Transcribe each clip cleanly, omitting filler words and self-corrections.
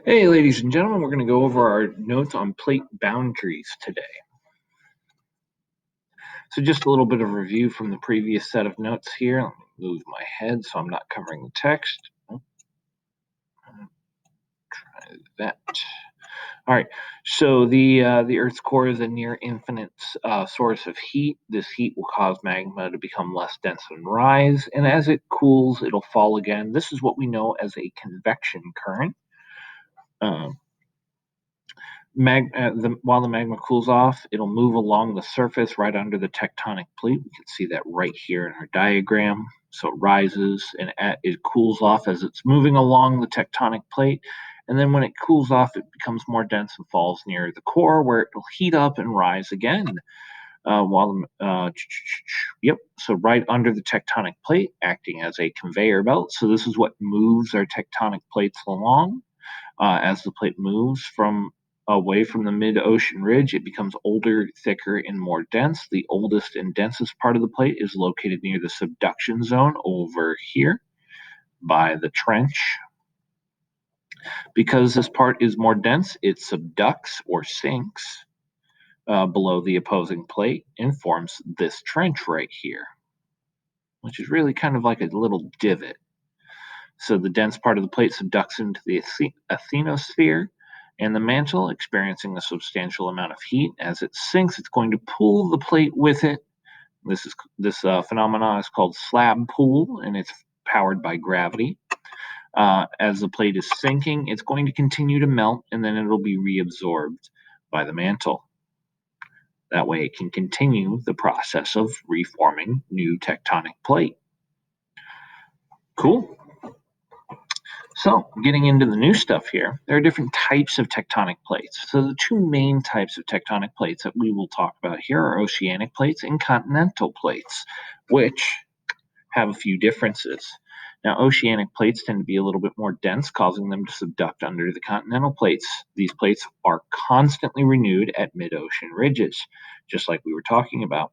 Hey, ladies and gentlemen, we're going to go over our notes on plate boundaries today. So just a little bit of review from the previous set of notes here. Let me move my head so I'm not covering the text. Try that. All right. So the Earth's core is a near infinite source of heat. This heat will cause magma to become less dense and rise, and as it cools, it'll fall again. This is what we know as a convection current. Um, while the magma cools off, it'll move along the surface right under the tectonic plate. We can see that right here in our diagram. So it rises and it cools off as it's moving along the tectonic plate. And then when it cools off, it becomes more dense and falls near the core where it'll heat up and rise again. Yep, so right under the tectonic plate, acting as a conveyor belt. So this is what moves our tectonic plates along. As the plate moves from away from the mid-ocean ridge, it becomes older, thicker, and more dense. The oldest and densest part of the plate is located near the subduction zone over here by the trench. Because this part is more dense, it subducts or sinks below the opposing plate and forms this trench right here, which is really kind of like a little divot. So the dense part of the plate subducts into the asthenosphere and the mantle, experiencing a substantial amount of heat. As it sinks, it's going to pull the plate with it. This phenomenon is called slab pull, and it's powered by gravity. As the plate is sinking, it's going to continue to melt, and then it'll be reabsorbed by the mantle. That way, it can continue the process of reforming new tectonic plate. Cool. So, getting into the new stuff here, there are different types of tectonic plates. So, the two main types of tectonic plates that we will talk about here are oceanic plates and continental plates, which have a few differences. Now, oceanic plates tend to be a little bit more dense, causing them to subduct under the continental plates. These plates are constantly renewed at mid ocean ridges, just like we were talking about.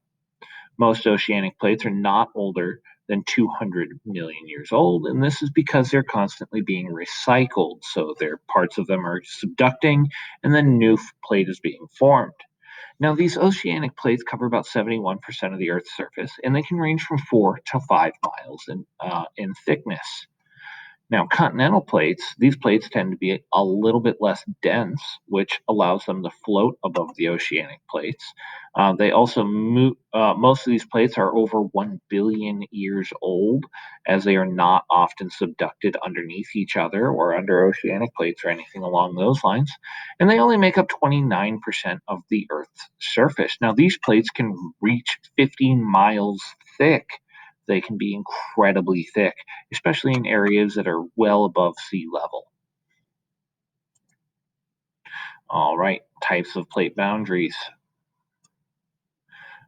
Most oceanic plates are not older than 200 million years old, and this is because they're constantly being recycled. So their parts of them are subducting, and then new plate is being formed. Now, these oceanic plates cover about 71% of the Earth's surface, and they can range from 4 to 5 miles in thickness. Now, continental plates, these plates tend to be a little bit less dense, which allows them to float above the oceanic plates. They also move, most of these plates are over 1 billion years old, as they are not often subducted underneath each other or under oceanic plates or anything along those lines. And they only make up 29% of the Earth's surface. Now, these plates can reach 15 miles thick. They can be incredibly thick, especially in areas that are well above sea level. All right, types of plate boundaries.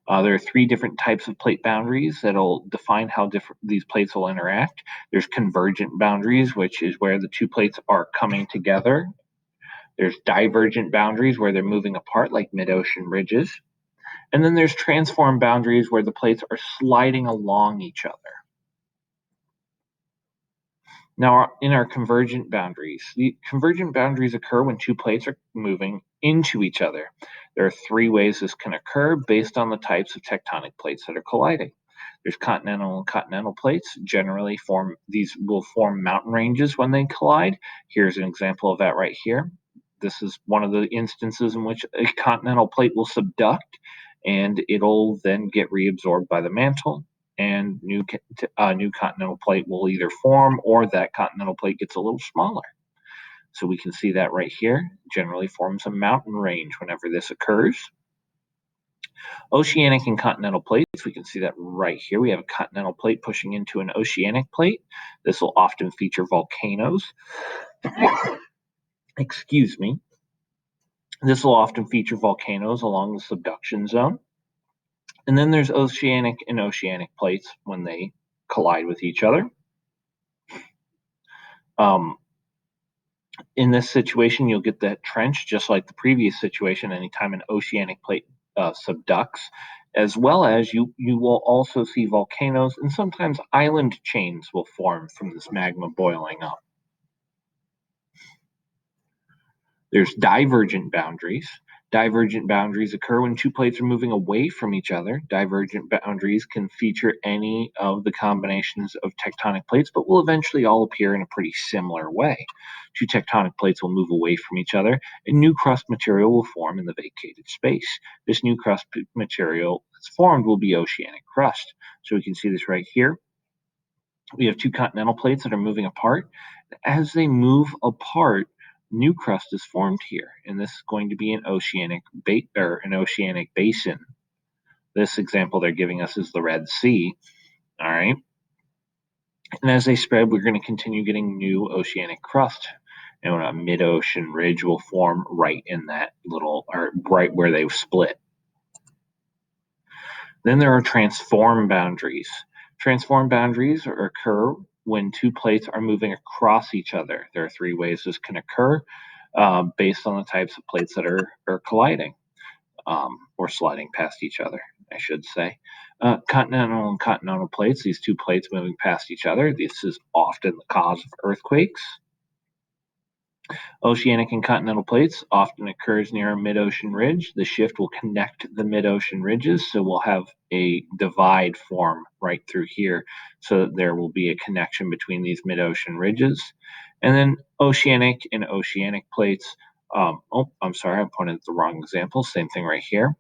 There are three different types of plate boundaries that'll define how different these plates will interact. There's convergent boundaries, which is where the two plates are coming together. There's divergent boundaries where they're moving apart, like mid-ocean ridges. And then there's transform boundaries where the plates are sliding along each other. Now, in our convergent boundaries, the convergent boundaries occur when two plates are moving into each other. There are three ways this can occur based on the types of tectonic plates that are colliding. There's continental and continental plates. Generally, these will form mountain ranges when they collide. Here's an example of that right here. This is one of the instances in which a continental plate will subduct, and it'll then get reabsorbed by the mantle, and new continental plate will either form or that continental plate gets a little smaller. So we can see that right here. Generally forms a mountain range whenever this occurs. Oceanic and continental plates, we can see that right here. We have a continental plate pushing into an oceanic plate. This will often feature volcanoes. Excuse me. This will often feature volcanoes along the subduction zone. And then there's oceanic and oceanic plates when they collide with each other. In this situation, you'll get that trench just like the previous situation anytime an oceanic plate subducts, as well as you will also see volcanoes, and sometimes island chains will form from this magma boiling up. There's divergent boundaries. Divergent boundaries occur when two plates are moving away from each other. Divergent boundaries can feature any of the combinations of tectonic plates, but will eventually all appear in a pretty similar way. Two tectonic plates will move away from each other, and new crust material will form in the vacated space. This new crust material that's formed will be oceanic crust. So we can see this right here. We have two continental plates that are moving apart. As they move apart, new crust is formed here, and this is going to be an oceanic basin. This example they're giving us is the Red Sea. All right, and as they spread, we're going to continue getting new oceanic crust, and a mid-ocean ridge will form right in that little, or right where they split. Then there are transform boundaries. Transform boundaries occur when two plates are moving across each other. There are three ways this can occur based on the types of plates that are colliding or sliding past each other, I should say. Continental and continental plates, these two plates moving past each other, this is often the cause of earthquakes. Oceanic and continental plates often occurs near a mid-ocean ridge. The shift will connect the mid-ocean ridges, so we'll have a divide form right through here, so that there will be a connection between these mid-ocean ridges. And then oceanic and oceanic plates. Oh, I'm sorry, I pointed at the wrong example. Same thing right here.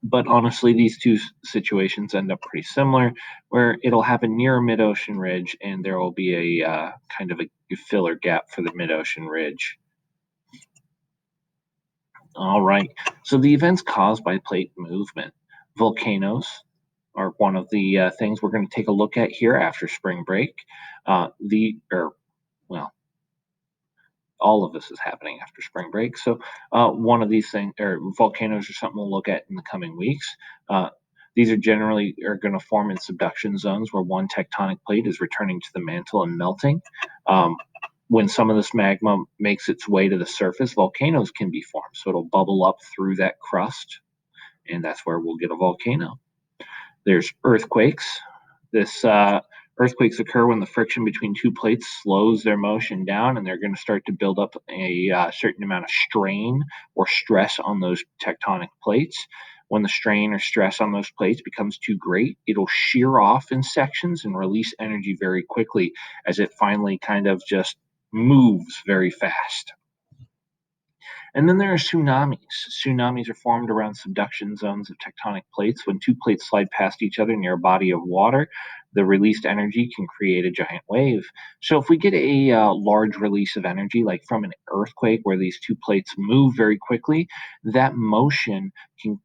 But honestly, these two situations end up pretty similar, where it'll happen near a mid-ocean ridge, and there will be a kind of a filler gap for the mid-ocean ridge. All right. So the events caused by plate movement, volcanoes are one of the things we're going to take a look at here after spring break. Well, all of this is happening after spring break. So one of these things, or volcanoes, are something we'll look at in the coming weeks. These are generally going to form in subduction zones where one tectonic plate is returning to the mantle and melting. When some of this magma makes its way to the surface, volcanoes can be formed. So it'll bubble up through that crust, and that's where we'll get a volcano. There's earthquakes. This earthquakes occur when the friction between two plates slows their motion down, and they're going to start to build up a certain amount of strain or stress on those tectonic plates. When the strain or stress on those plates becomes too great, it'll shear off in sections and release energy very quickly as it finally kind of just moves very fast. And then there are tsunamis. Tsunamis are formed around subduction zones of tectonic plates. When two plates slide past each other near a body of water, the released energy can create a giant wave. So if we get a large release of energy, like from an earthquake where these two plates move very quickly, that motion can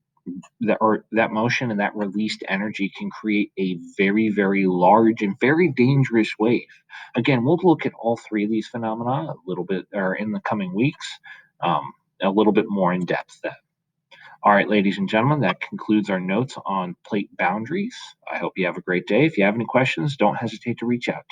that motion and that released energy can create a very, very large and very dangerous wave. Again, we'll look at all three of these phenomena a little bit, or in the coming weeks, a little bit more in depth then. All right, ladies and gentlemen, that concludes our notes on plate boundaries. I hope you have a great day. If you have any questions, don't hesitate to reach out.